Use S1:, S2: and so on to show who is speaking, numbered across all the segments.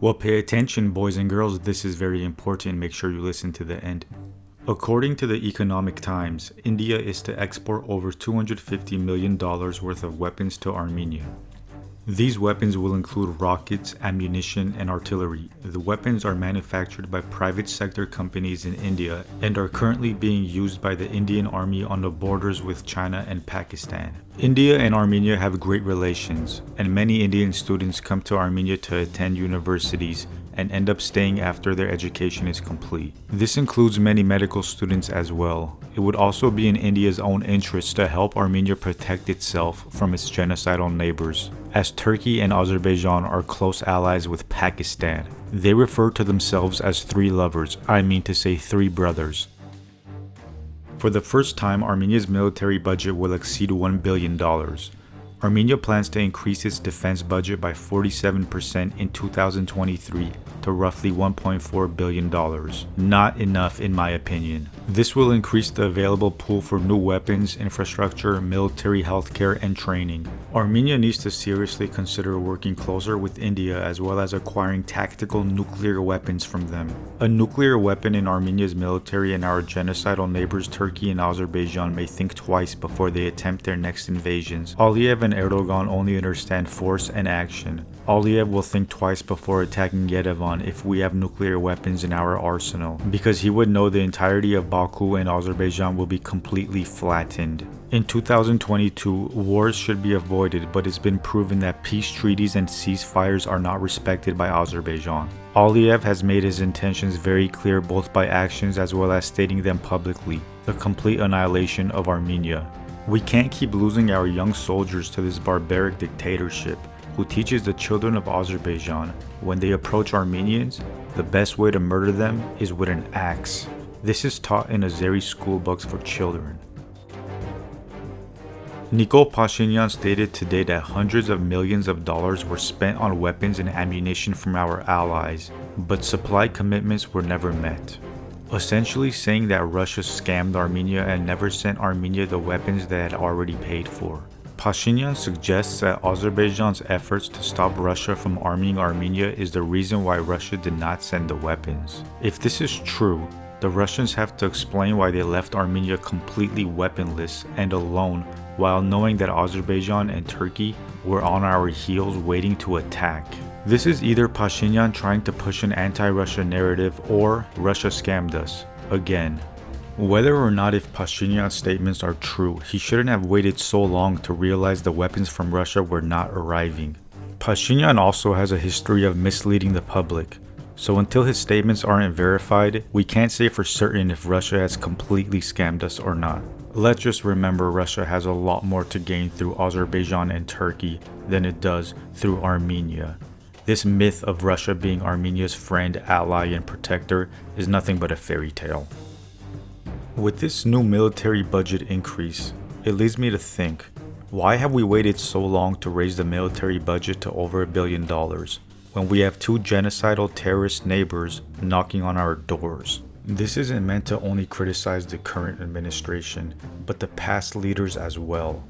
S1: Well, pay attention, boys and girls, this is very important. Make sure you listen to the end. According to the Economic Times, India is to export over $250 million worth of weapons to Armenia. These weapons will include rockets, ammunition, and artillery. The weapons are manufactured by private sector companies in India and are currently being used by the Indian Army on the borders with China and Pakistan. India and Armenia have great relations, and many Indian students come to Armenia to attend universities and end up staying after their education is complete. This includes many medical students as well. It would also be in India's own interest to help Armenia protect itself from its genocidal neighbors, as Turkey and Azerbaijan are close allies with Pakistan. They refer to themselves as three lovers, I mean to say three brothers. For the first time, Armenia's military budget will exceed $1 billion. Armenia plans to increase its defense budget by 47% in 2023 to roughly $1.4 billion. Not enough in my opinion. This will increase the available pool for new weapons, infrastructure, military healthcare, and training. Armenia needs to seriously consider working closer with India as well as acquiring tactical nuclear weapons from them. A nuclear weapon in Armenia's military and our genocidal neighbors Turkey and Azerbaijan may think twice before they attempt their next invasions. Aliyev and Erdogan only understand force and action. Aliyev will think twice before attacking Yerevan if we have nuclear weapons in our arsenal, because he would know the entirety of Baku and Azerbaijan will be completely flattened. In 2022, wars should be avoided, but it's been proven that peace treaties and ceasefires are not respected by Azerbaijan. Aliyev has made his intentions very clear both by actions as well as stating them publicly: the complete annihilation of Armenia. We can't keep losing our young soldiers to this barbaric dictatorship who teaches the children of Azerbaijan when they approach Armenians, the best way to murder them is with an axe. This is taught in Azeri school books for children. Nikol Pashinyan stated today that hundreds of millions of dollars were spent on weapons and ammunition from our allies, but supply commitments were never met. Essentially saying that Russia scammed Armenia and never sent Armenia the weapons they had already paid for. Pashinyan suggests that Azerbaijan's efforts to stop Russia from arming Armenia is the reason why Russia did not send the weapons. If this is true, the Russians have to explain why they left Armenia completely weaponless and alone while knowing that Azerbaijan and Turkey were on our heels waiting to attack. This is either Pashinyan trying to push an anti-Russia narrative or Russia scammed us, again. Whether or not if Pashinyan's statements are true, he shouldn't have waited so long to realize the weapons from Russia were not arriving. Pashinyan also has a history of misleading the public, so until his statements aren't verified, we can't say for certain if Russia has completely scammed us or not. Let's just remember Russia has a lot more to gain through Azerbaijan and Turkey than it does through Armenia. This myth of Russia being Armenia's friend, ally, and protector is nothing but a fairy tale. With this new military budget increase, it leads me to think, why have we waited so long to raise the military budget to over $1 billion when we have two genocidal terrorist neighbors knocking on our doors? This isn't meant to only criticize the current administration, but the past leaders as well.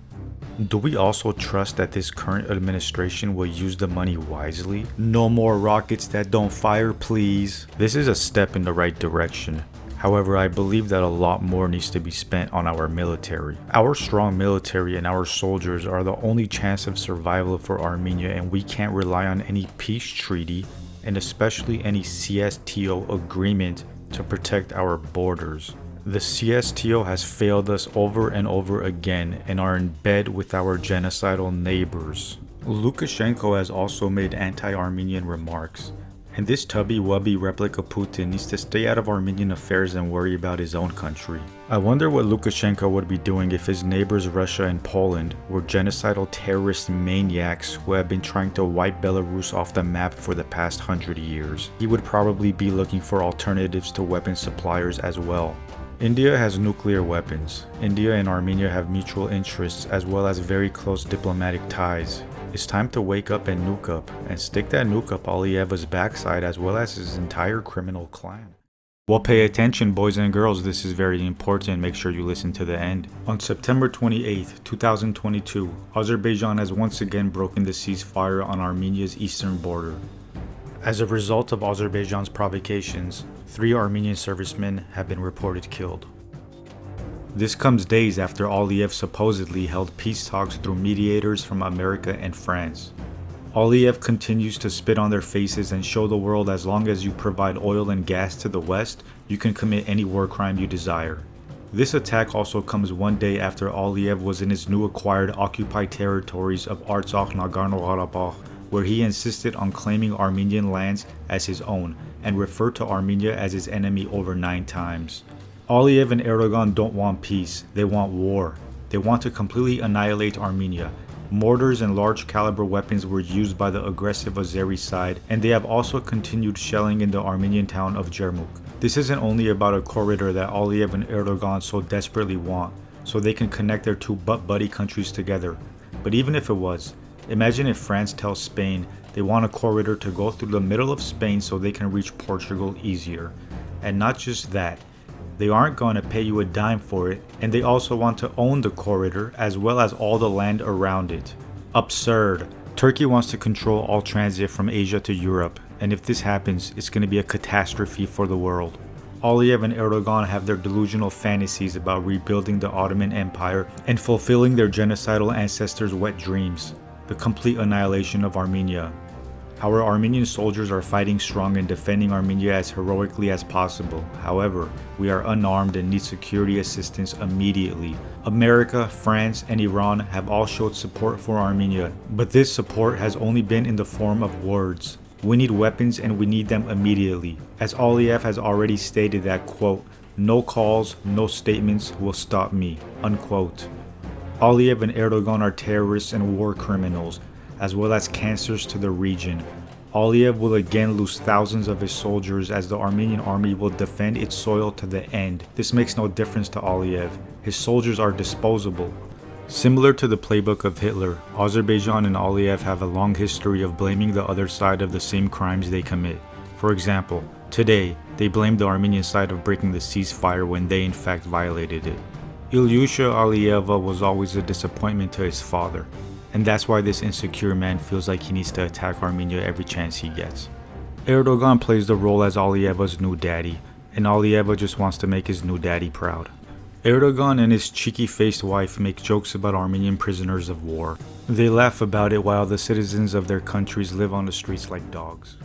S1: Do we also trust that this current administration will use the money wisely? No more rockets that don't fire, please. This is a step in the right direction. However, I believe that a lot more needs to be spent on our military. Our strong military and our soldiers are the only chance of survival for Armenia, and we can't rely on any peace treaty, and especially any CSTO agreement, to protect our borders. The CSTO has failed us over and over again and are in bed with our genocidal neighbors. Lukashenko has also made anti-Armenian remarks. And this tubby-wubby replica Putin needs to stay out of Armenian affairs and worry about his own country. I wonder what Lukashenko would be doing if his neighbors Russia and Poland were genocidal terrorist maniacs who have been trying to wipe Belarus off the map for the past 100 years. He would probably be looking for alternatives to weapon suppliers as well. India has nuclear weapons. India and Armenia have mutual interests as well as very close diplomatic ties. It's time to wake up and nuke up, and stick that nuke up Aliyev's backside as well as his entire criminal clan. Well, pay attention, boys and girls, this is very important. Make sure you listen to the end. On September 28, 2022, Azerbaijan has once again broken the ceasefire on Armenia's eastern border. As a result of Azerbaijan's provocations, 3 Armenian servicemen have been reported killed. This comes days after Aliyev supposedly held peace talks through mediators from America and France. Aliyev continues to spit on their faces and show the world as long as you provide oil and gas to the West, you can commit any war crime you desire. This attack also comes one day after Aliyev was in his new acquired occupied territories of Artsakh Nagorno-Karabakh, where he insisted on claiming Armenian lands as his own and referred to Armenia as his enemy over 9 times. Aliyev and Erdogan don't want peace, they want war. They want to completely annihilate Armenia. Mortars and large caliber weapons were used by the aggressive Azeri side, and they have also continued shelling in the Armenian town of Jermuk. This isn't only about a corridor that Aliyev and Erdogan so desperately want, so they can connect their 2 butt-buddy countries together. But even if it was, imagine if France tells Spain they want a corridor to go through the middle of Spain so they can reach Portugal easier. And not just that, they aren't going to pay you a dime for it, and they also want to own the corridor as well as all the land around it. Absurd. Turkey wants to control all transit from Asia to Europe, and if this happens, it's going to be a catastrophe for the world. Aliyev and Erdogan have their delusional fantasies about rebuilding the Ottoman Empire and fulfilling their genocidal ancestors' wet dreams, the complete annihilation of Armenia. Our Armenian soldiers are fighting strong and defending Armenia as heroically as possible. However, we are unarmed and need security assistance immediately. America, France, and Iran have all showed support for Armenia, but this support has only been in the form of words. We need weapons and we need them immediately, as Aliyev has already stated that, quote, "No calls, no statements will stop me," unquote. Aliyev and Erdogan are terrorists and war criminals, as well as cancers to the region. Aliyev will again lose thousands of his soldiers as the Armenian army will defend its soil to the end. This makes no difference to Aliyev. His soldiers are disposable. Similar to the playbook of Hitler, Azerbaijan and Aliyev have a long history of blaming the other side of the same crimes they commit. For example, today, they blame the Armenian side of breaking the ceasefire when they in fact violated it. Ilyusha Aliyeva was always a disappointment to his father. And that's why this insecure man feels like he needs to attack Armenia every chance he gets. Erdogan plays the role as Aliyeva's new daddy, and Aliyeva just wants to make his new daddy proud. Erdogan and his cheeky-faced wife make jokes about Armenian prisoners of war. They laugh about it while the citizens of their countries live on the streets like dogs.